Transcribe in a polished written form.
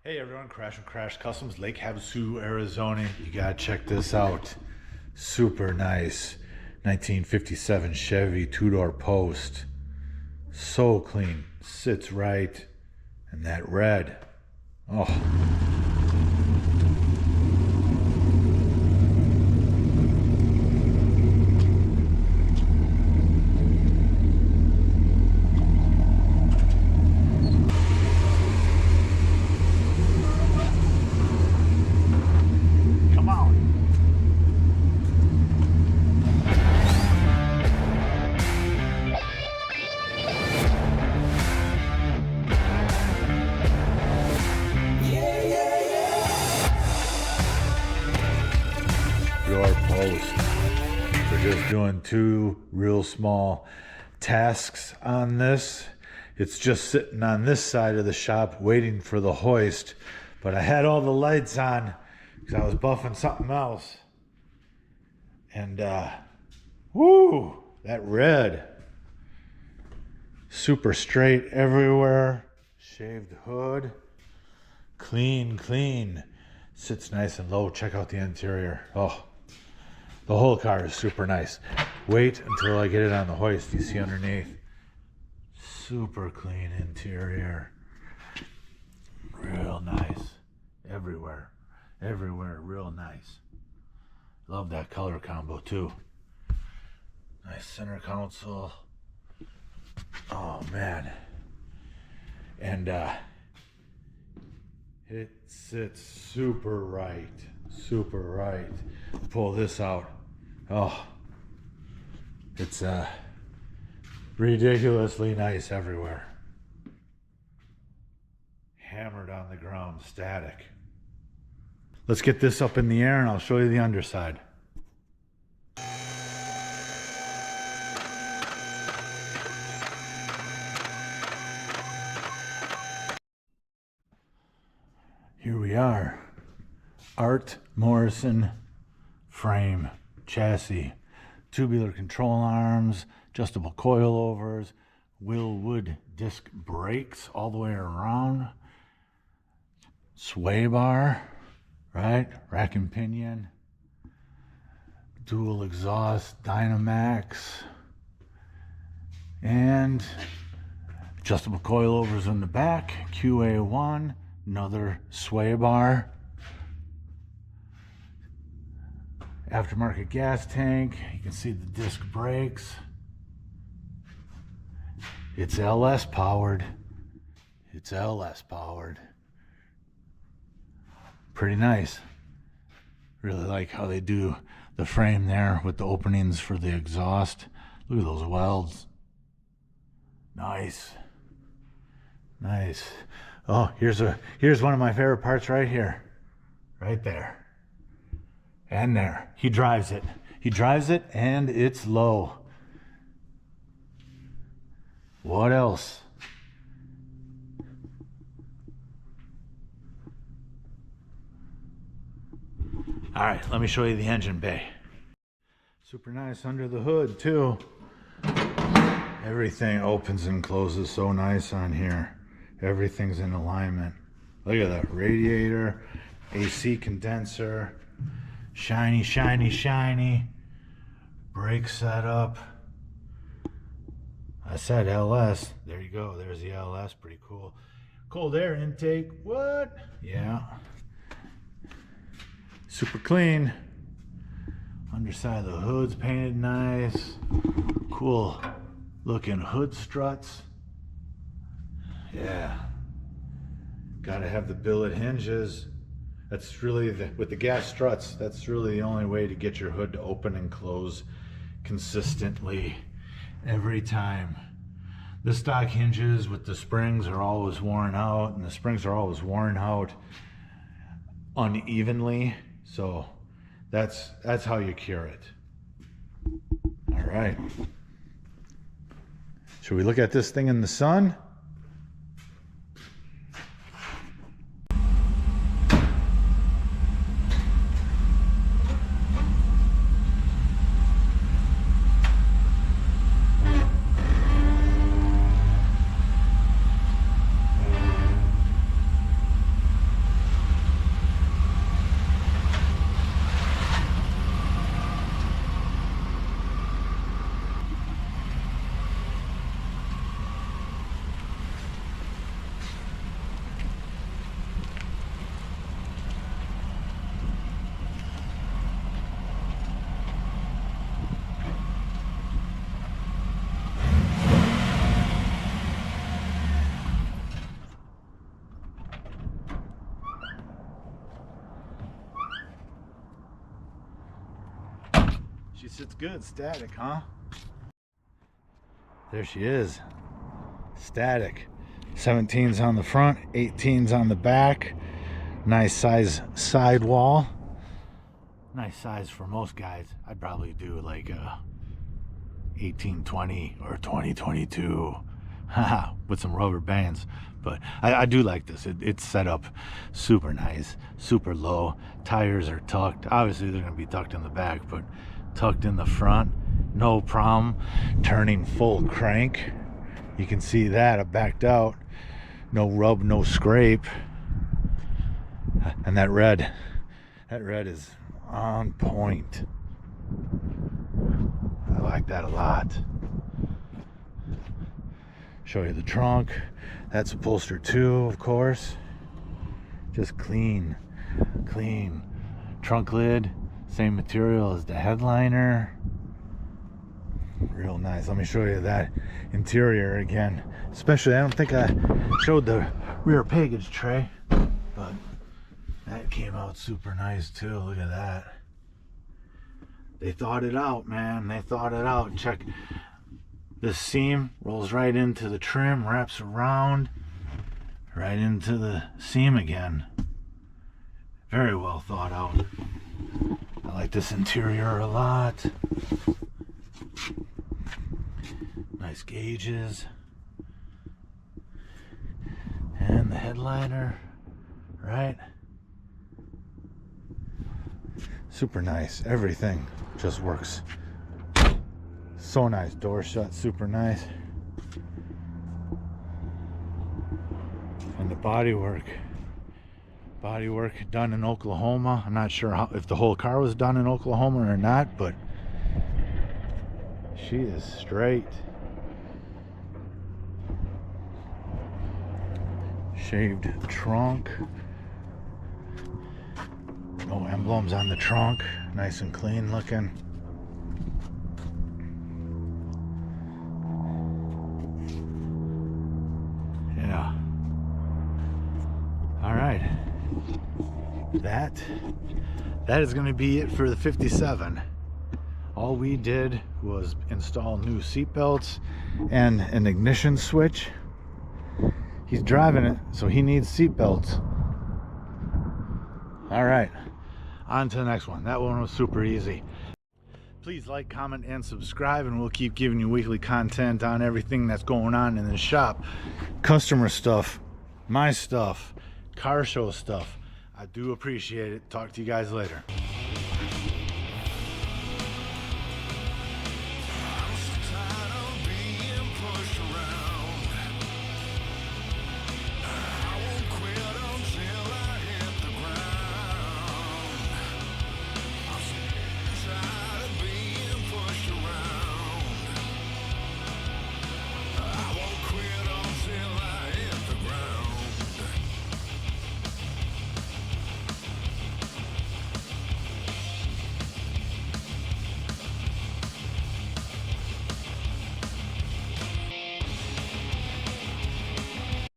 Hey everyone, Crash and Crash Customs, Lake Havasu, Arizona. You gotta check this out. Super nice 1957 Chevy two-door post. So clean, sits right, and that red. Oh. Your post. We're just doing two real small tasks on this. It's just sitting on this side of the shop waiting for the hoist, but I had all the lights on because I was buffing something else. And woo, that red. Super straight everywhere. Shaved hood. Clean. Sits nice and low. Check out the interior. Oh. The whole car is super nice. Wait until I get it on the hoist. You see underneath. Super clean interior. Real nice. Everywhere. Real nice. Love that color combo too. Nice center console. Oh man. And it sits super right. Pull this out. Oh, it's ridiculously nice everywhere. Hammered on the ground, static. Let's get this up in the air and I'll show you the underside. Here we are. Art Morrison frame, chassis, tubular control arms, adjustable coilovers, Willwood disc brakes all the way around, sway bar, right? Rack and pinion, dual exhaust, Dynamax, and adjustable coilovers in the back, QA1, another sway bar. Aftermarket gas tank. You can see the disc brakes. It's LS powered. Pretty nice. Really like how they do the frame there with the openings for the exhaust. Look at those welds. Nice. Oh, here's one of my favorite parts right here. Right there. And there. He drives it and it's low. What else? All right, let me show you the engine bay. Super nice under the hood too. Everything opens and closes so nice on here. Everything's in alignment. Look at that radiator, AC condenser. Shiny. Brake setup. I said LS. There you go. There's the LS. Pretty cool. Cold air intake. What? Yeah. Super clean. Underside of the hood's painted nice. Cool looking hood struts. Yeah. Gotta have the billet hinges. That's really, with the gas struts, that's really the only way to get your hood to open and close consistently every time. The stock hinges with the springs are always worn out, and the springs are always worn out unevenly. So that's how you cure it. All right. Should we look at this thing in the sun? She sits good, static, huh? There she is, static. 17's on the front, 18's on the back. Nice size sidewall. Nice size for most guys. I'd probably do like a 1820 or 2022 with some rubber bands. But I do like this. It's set up super nice, super low. Tires are tucked. Obviously they're going to be tucked in the back, but tucked in the front. No problem. Turning full crank. You can see that. I backed out. No rub, no scrape. And that red is on point. I like that a lot. Show you the trunk. That's upholstered too, of course. Just clean. Trunk lid, same material as the headliner. Real nice. Let me show you that interior again. Especially, I don't think I showed the rear package tray, but that came out super nice too. Look at that. They thought it out, man. They thought it out. Check. This seam rolls right into the trim, wraps around, right into the seam again. Very well thought out. I like this interior a lot. Nice gauges. And the headliner, right? Super nice. Everything just works so nice. Door shut, super nice. And the bodywork done in Oklahoma. I'm not sure if the whole car was done in Oklahoma or not, but she is straight. Shaved trunk. No emblems on the trunk. Nice and clean looking. Yeah. All right. That is going to be it for the 57. All we did was install new seat belts and an ignition switch. He's driving it, so he needs seat belts. All right, on to the next one. That one was super easy. Please like, comment, and subscribe, and we'll keep giving you weekly content on everything that's going on in the shop. Customer stuff, my stuff, car show stuff. I do appreciate it. Talk to you guys later.